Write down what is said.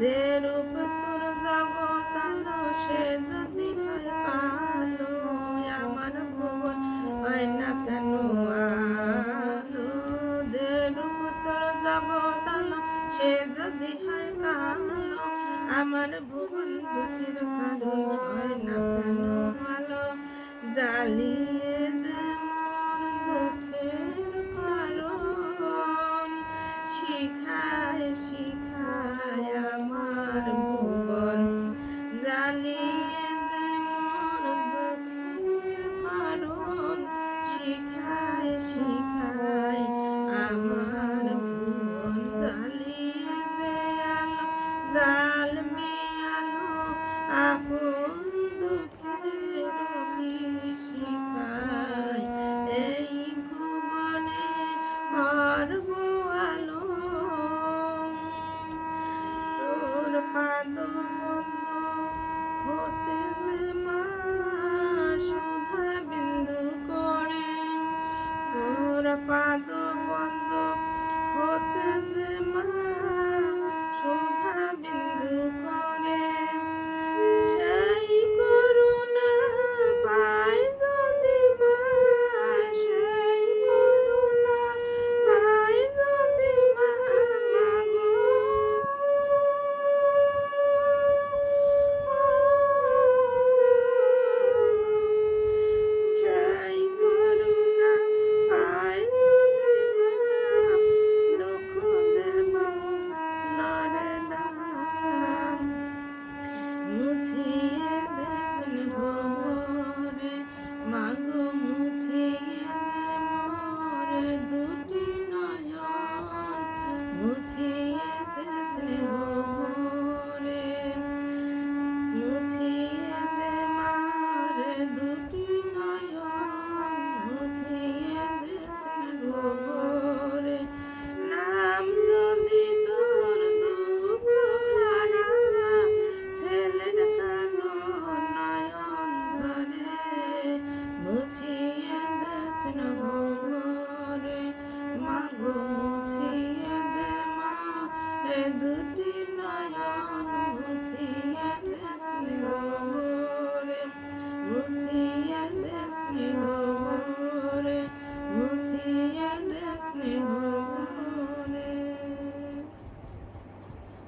যে রূপ তোর জগৎ আলো সে যদি হয় কালো, আমার ভুবন হয় না কেন আলো। যে রূপ তোর জগৎ আলো সে যদি হয় কালো, আমার ভুবন দুঃখের কারণ হয় না কেন আলো। জ্বালিয়ে দে মন দুঃখের কারণ, শিখায় শিখায় আমার ভুবন। জ্বালিয়ে দে মন দুঃখের কারণ, শিখায় শিখায় আমার ভুবন। জ্বালিয়ে দে আলো জ্বালবে আলো আপন দুঃখের শিখায়, এই ভুবনে গর্ব আলো। তোর পাদ বন্ধ হতে দে মা সুধা বিন্দু করে, তোর পাদ বন্ধ হতে দে মা সুধা বিন্দু করে। সেই করুণা পায় যদি মা, সেই করুণা পায় যদি মা, মাগো সেই করুণা পায় যদি মা, দুঃখ দেব নরে না। মুছিয়ে দে স্নেহ ভরে মাগো, মুছিয়ে দে মোর দুটি নয়ন। মুছিয়ে দে স্নেহ ভরে, মুছিয়ে দে মার দুটি নয়ন। মুছিয়ে দে স্নেহ ভরে, নাম যদি তোর দুঃখ হারা ছেলের কালো নয়ন ধরে। মুছিয়ে দে স্নেহ